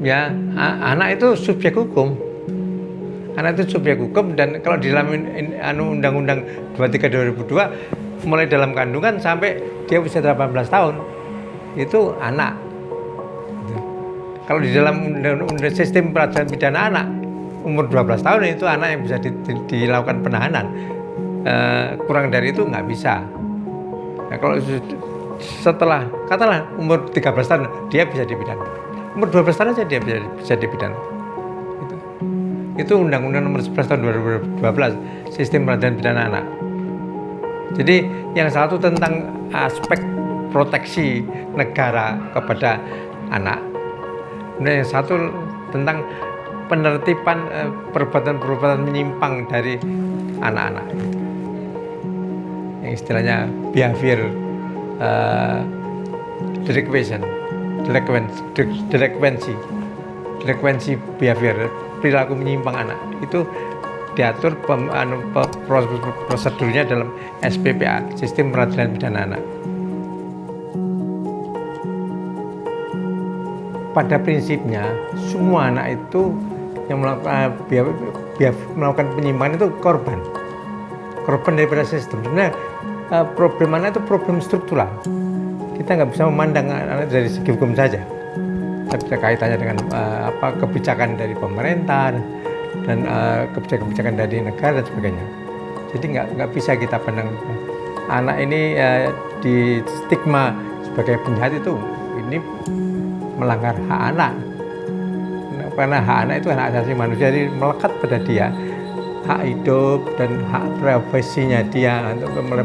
ya anak itu subjek hukum. Anak itu subjek hukum, dan kalau di dalam Undang-Undang 23 2002 mulai dalam kandungan sampai dia usia 18 tahun itu anak. Kalau di dalam sistem peradilan pidana anak umur 12 tahun itu anak yang bisa dilakukan penahanan. Kurang dari itu nggak bisa. Nah, kalau setelah katakanlah umur 13 tahun dia bisa dipidana. Umur 12 tahun saja dia bisa dipidana. Itu Undang-Undang Nomor 11 Tahun 2012 Sistem Peradilan Pidana Anak. Jadi yang satu tentang aspek proteksi negara kepada anak, dan yang satu tentang penertiban perbuatan-perbuatan menyimpang dari anak-anak. Yang istilahnya behavior delinquency behavior, perilaku menyimpang anak itu diatur prosedurnya dalam SPPA, Sistem Peradilan Pidana Anak. Pada prinsipnya semua anak itu yang melakukan penyimpangan itu korban daripada sistem. Sebenarnya problem anak itu problem struktural. Kita nggak bisa memandang anak dari segi hukum saja. Ada kaitannya dengan kebijakan dari pemerintah dan kebijakan dari negara dan sebagainya. Jadi nggak bisa kita pandang anak ini di stigma sebagai penjahat itu ini melanggar hak anak. Karena hak anak itu hak asasi manusia, jadi melekat pada dia hak hidup dan hak privasinya dia untuk mulai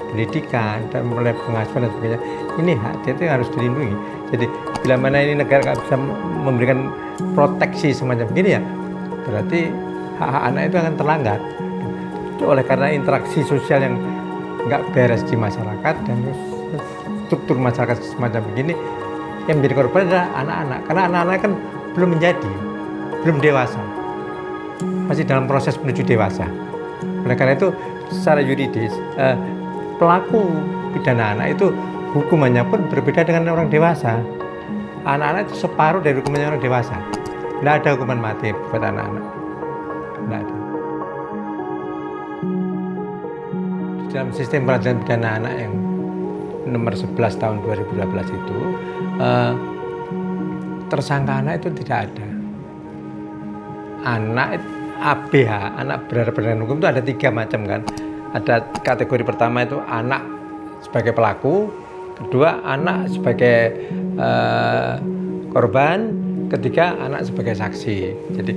pendidikan dan mulai pengasuhan dan sebagainya. Ini hak dia itu harus dilindungi. Jadi bila mana ini negara nggak bisa memberikan proteksi semacam ini, ya berarti hak-hak anak itu akan terlanggar. Oleh karena interaksi sosial yang nggak beres di masyarakat dan struktur masyarakat semacam begini, yang menjadi korban adalah anak-anak. Karena anak-anak kan belum dewasa, masih dalam proses menuju dewasa. Oleh karena itu secara yuridis pelaku pidana anak itu hukumannya pun berbeda dengan orang dewasa. Anak-anak itu separuh dari hukumannya orang dewasa. Tidak ada hukuman mati buat anak-anak. Tidak ada. Di dalam sistem peradilan pidana anak yang nomor 11 tahun 2012 itu, tersangka anak itu tidak ada. Anak ABH, anak berhadapan dengan hukum itu ada 3 macam kan. Ada kategori pertama itu anak sebagai pelaku, kedua anak sebagai korban, ketiga anak sebagai saksi. Jadi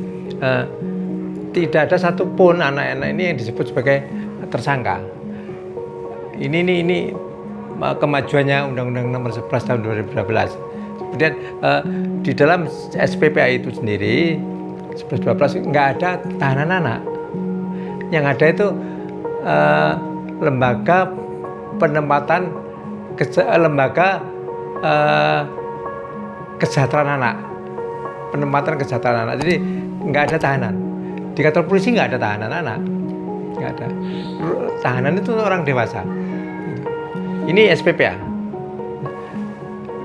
tidak ada satupun anak-anak ini yang disebut sebagai tersangka. Ini kemajuannya Undang-Undang Nomor 11 Tahun 2012. Kemudian di dalam SPPA itu sendiri 11-12 nggak ada tahanan anak. Yang ada itu lembaga penempatan kesejahteraan anak, penempatan kesejahteraan anak. Jadi nggak ada tahanan. Di kantor polisi nggak ada tahanan anak, nggak ada. Tahanan itu orang dewasa. Ini SPPA.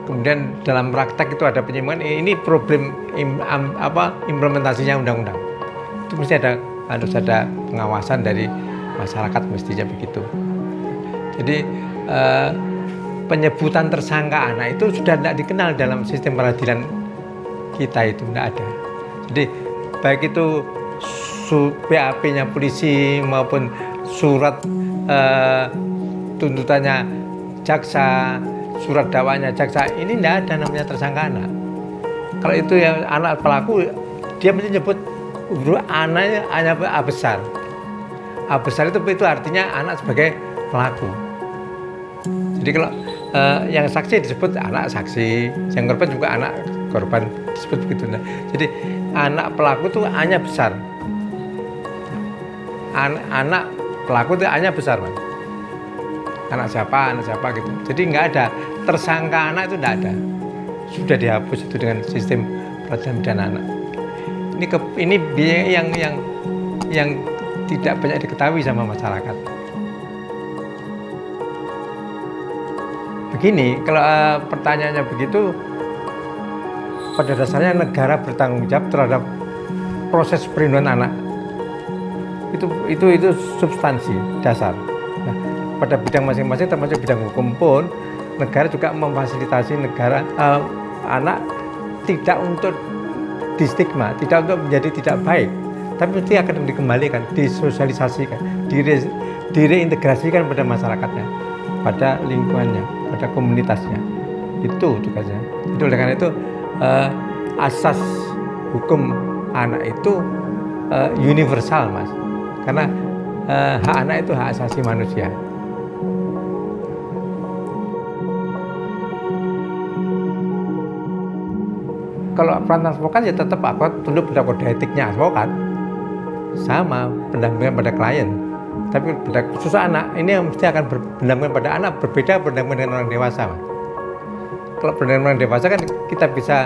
Kemudian dalam praktek itu ada penyimpangan. Ini problem implementasinya undang-undang. Itu mesti harus ada pengawasan dari masyarakat, mestinya begitu. Jadi penyebutan tersangka anak itu sudah tidak dikenal dalam sistem peradilan kita, itu tidak ada. Jadi baik itu BAP-nya polisi maupun surat tuntutannya jaksa, surat dakwaannya jaksa, ini tidak ada namanya tersangka anak. Kalau itu yang anak pelaku, dia mesti nyebut anaknya hanya A besar. A besar itu artinya anak sebagai pelaku. Jadi kalau yang saksi disebut anak saksi, yang korban juga anak korban, disebut begitu. Nah, jadi anak pelaku itu hanya besar. Anak pelaku itu hanya besar, Mas. Anak siapa gitu. Jadi nggak ada tersangka anak, itu nggak ada. Sudah dihapus itu dengan sistem peradilan pidana anak. Ini yang tidak banyak diketahui sama masyarakat. Begini, kalau pertanyaannya begitu, pada dasarnya negara bertanggung jawab terhadap proses perlindungan anak. Itu substansi dasar. Nah, pada bidang masing-masing termasuk bidang hukum pun negara juga memfasilitasi anak tidak untuk distigma, tidak untuk menjadi tidak baik, tapi mesti akan dikembalikan, disosialisasikan, direintegrasikan pada masyarakatnya, pada lingkungannya, pada komunitasnya. Itu tugasnya. Jadi oleh karena itu asas hukum anak itu universal, Mas. Karena hak anak itu hak asasi manusia. Kalau peran advokat ya tetap tunduk pada kode etiknya advokat, sama pendampingan pada klien. Tapi pada khusus anak ini yang mesti akan berpendampingan pada anak, berbeda pendampingan dengan orang dewasa, Mas. Kalau pendampingan orang dewasa kan kita bisa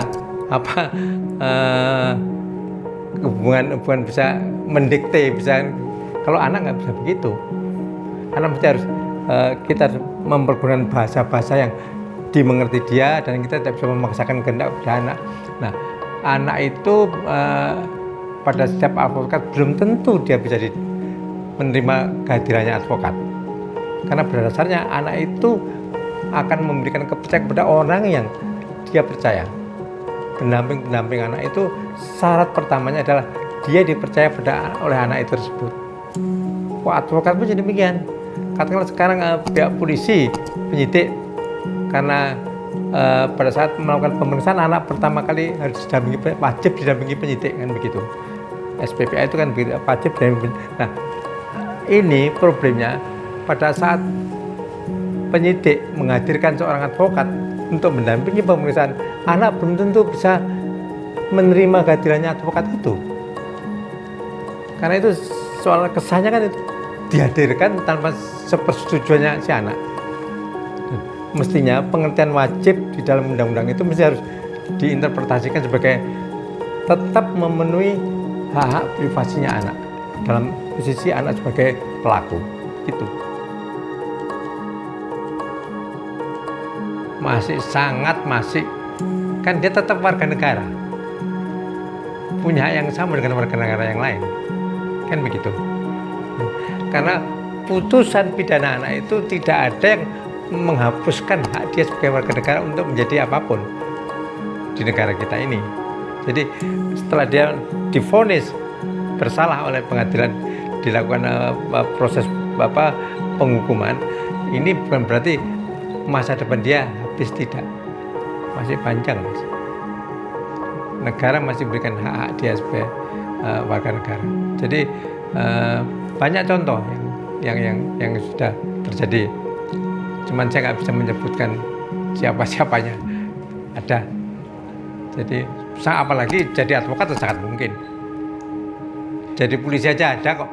hubungan bisa mendikte, bisa. Kalau anak nggak bisa begitu. Anak mesti harus kita mempergunakan bahasa-bahasa yang dimengerti dia, dan kita tidak bisa memaksakan kehendak pada anak. Nah, anak itu pada setiap advokat belum tentu dia bisa menerima kehadirannya advokat. Karena pada dasarnya anak itu akan memberikan kepercayaan kepada orang yang dia percaya. Pendamping anak itu syarat pertamanya adalah dia dipercaya oleh anak itu tersebut. Advokat pun jadi demikian. Katakanlah sekarang pihak polisi, penyidik, karena pada saat melakukan pemeriksaan anak pertama kali harus wajib didampingi penyidik, kan begitu. SPPA itu kan wajib didampingi. Nah, ini problemnya pada saat penyidik menghadirkan seorang advokat untuk mendampingi pemeriksaan, anak belum tentu bisa menerima kehadirannya advokat itu. Karena itu soal kesannya kan itu dihadirkan tanpa sepersetujuannya si anak. Mestinya pengertian wajib di dalam undang-undang itu mesti harus diinterpretasikan sebagai tetap memenuhi hak-hak privasinya anak dalam posisi anak sebagai pelaku. Itu masih kan dia tetap warga negara, punya hak yang sama dengan warga negara yang lain, kan begitu. Karena putusan pidana anak itu tidak ada yang menghapuskan hak dia sebagai warga negara untuk menjadi apapun di negara kita ini. Jadi setelah dia divonis bersalah oleh pengadilan, dilakukan proses penghukuman, ini bukan berarti masa depan dia habis, tidak, masih panjang, Mas. Negara masih berikan hak-hak dia sebagai warga negara. Jadi banyak contoh yang sudah terjadi. Cuman saya nggak bisa menyebutkan siapa-siapanya. Ada. Jadi apalagi jadi advokat sangat mungkin. Jadi polisi aja ada kok.